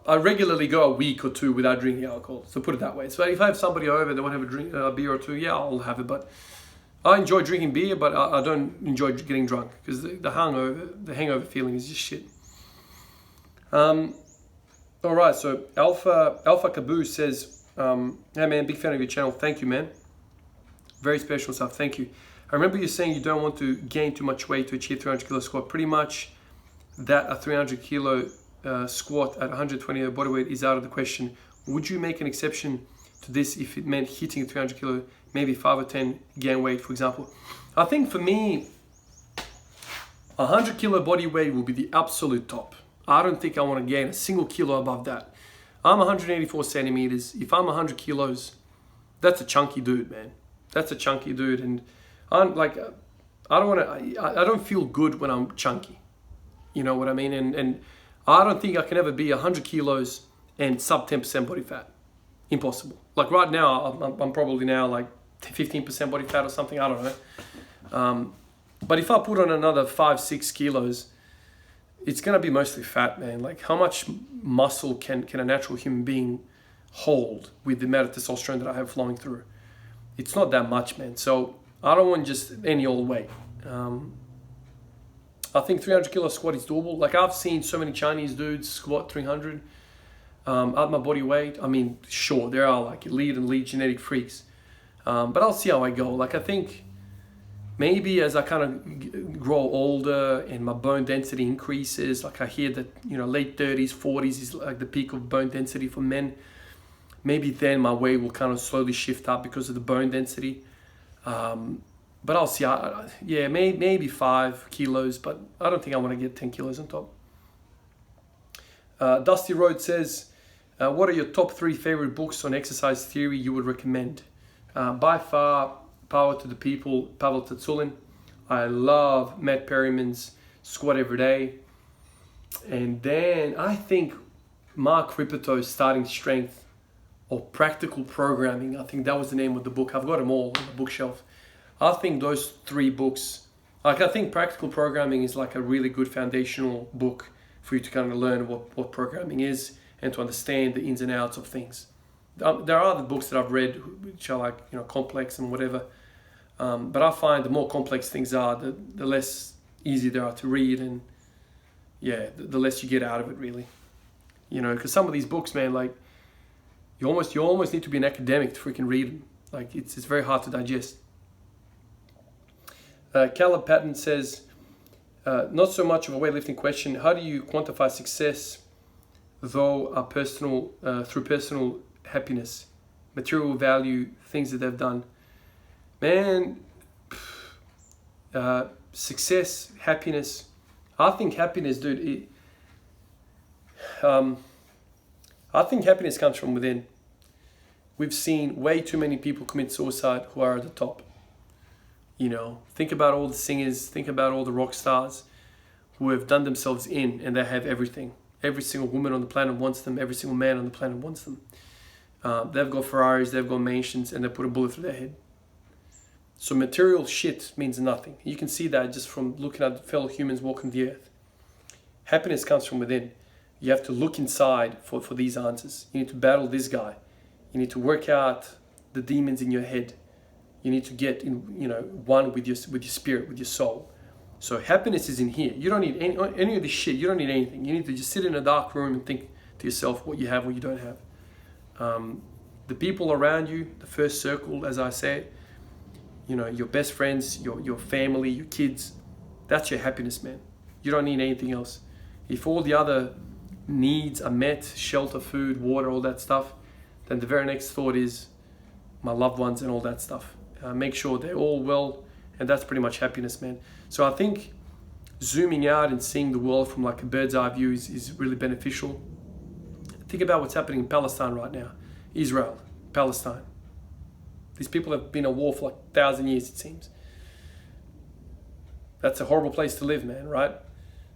I regularly go a week or two without drinking alcohol, so put it that way. So if I have somebody over and they want to have a beer or two, yeah, I'll have it. But I enjoy drinking beer, but I don't enjoy getting drunk because the hangover feeling is just shit. All right, so Alpha Caboose says, hey man, big fan of your channel. Thank you, man. Very special stuff. Thank you. I remember you saying you don't want to gain too much weight to achieve 300 kilo squat. Pretty much that a 300 kilo squat at 120 body weight is out of the question. Would you make an exception to this if it meant hitting 300 kilo, maybe 5 or 10 gain weight, for example? I think for me, 100 kilo body weight will be the absolute top. I don't think I want to gain a single kilo above that. I'm 184 centimeters. If I'm 100 kilos, that's a chunky dude, man. That's a chunky dude. And I'm like, I don't feel good when I'm chunky. You know what I mean? And I don't think I can ever be 100 kilos and sub 10% body fat. Impossible. Like right now, I'm probably now like 15% body fat or something. I don't know. But if I put on another 5-6 kilos, it's gonna be mostly fat, man. Like how much muscle can a natural human being hold with the amount of testosterone that I have flowing through? It's not that much, man. So I don't want just any old weight. I think 300 kilo squat is doable. Like I've seen so many Chinese dudes squat 300 at my body weight. I mean, sure, there are like elite genetic freaks. But I'll see how I go. Like I think maybe as I kind of grow older and my bone density increases, like I hear that, you know, late 30s, 40s is like the peak of bone density for men. Maybe then my weight will kind of slowly shift up because of the bone density. But I'll see. Yeah, maybe 5 kilos, but I don't think I want to get 10 kilos on top. Dusty Road says, what are your top 3 favorite books on exercise theory you would recommend? By far, Power to the People, Pavel Tsatsouline. I love Matt Perryman's Squat Every Day. And then I think Mark Rippetoe's Starting Strength or Practical Programming. I think that was the name of the book. I've got them all on the bookshelf. I think those 3 books, like I think Practical Programming is like a really good foundational book for you to kind of learn what programming is and to understand the ins and outs of things. There are other books that I've read which are like, you know, complex and whatever. But I find the more complex things are, the less easy they are to read, and yeah, the less you get out of it, really. You know, because some of these books, man, like you almost need to be an academic to freaking read them. Like it's very hard to digest. Caleb Patton says, not so much of a weightlifting question. How do you quantify success, though, through personal happiness, material value, things that they've done? Man, success, happiness. I think happiness, dude. I think happiness comes from within. We've seen way too many people commit suicide who are at the top. You know, think about all the singers, think about all the rock stars who have done themselves in and they have everything. Every single woman on the planet wants them. Every single man on the planet wants them. They've got Ferraris, they've got mansions, and they put a bullet through their head. So material shit means nothing. You can see that just from looking at fellow humans walking the earth. Happiness comes from within. You have to look inside for these answers. You need to battle this guy. You need to work out the demons in your head. You need to get in, you know, one with your spirit, with your soul. So happiness is in here. You don't need any of this shit. You don't need anything. You need to just sit in a dark room and think to yourself what you have, what you don't have. The people around you, the first circle, as I said, you know, your best friends, your family, your kids, that's your happiness, man. You don't need anything else. If all the other needs are met, shelter, food, water, all that stuff, then the very next thought is my loved ones and all that stuff. Make sure they're all well, and that's pretty much happiness, man. So I think zooming out and seeing the world from like a bird's eye view is really beneficial. Think about what's happening in Palestine right now. Israel, Palestine. These people have been at war for like 1,000 years, it seems. That's a horrible place to live, man, right?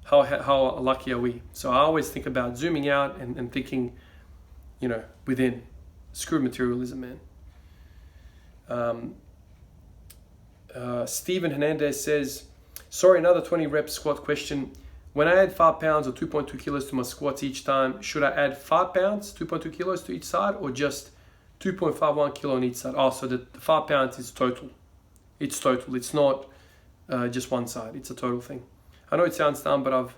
How lucky are we? So I always think about zooming out and thinking, you know, within. Screw materialism, man. Steven Hernandez says, sorry, another 20 rep squat question. When I add 5 pounds or 2.2 kilos to my squats each time, should I add 5 pounds, 2.2 kilos to each side, or just 2.51 kilo on each side? Oh, so the 5 pounds is total. It's total. It's not just one side. It's a total thing. I know it sounds dumb, but I've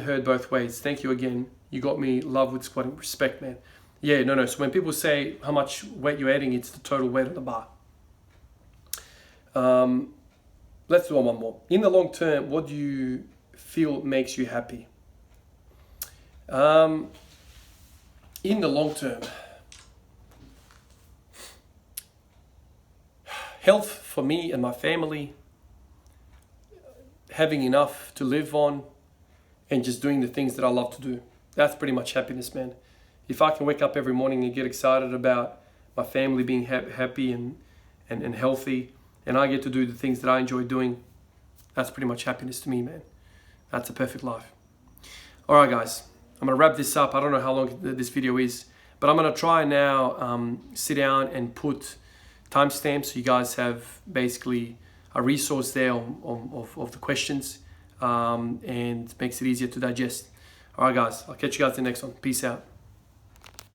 heard both ways. Thank you again. You got me love with squatting. Respect, man. Yeah, no. So when people say how much weight you're adding, it's the total weight on the bar. Let's do one more. In the long term, what do you feel makes you happy? In the long term, health for me and my family, having enough to live on, and just doing the things that I love to do. That's pretty much happiness, man. If I can wake up every morning and get excited about my family being happy and healthy, and I get to do the things that I enjoy doing, that's pretty much happiness to me, man. That's a perfect life. All right, guys, I'm gonna wrap this up. I don't know how long this video is, but I'm gonna try now sit down and put timestamps so you guys have basically a resource there of the questions, and makes it easier to digest. All right, guys, I'll catch you guys in the next one. Peace out.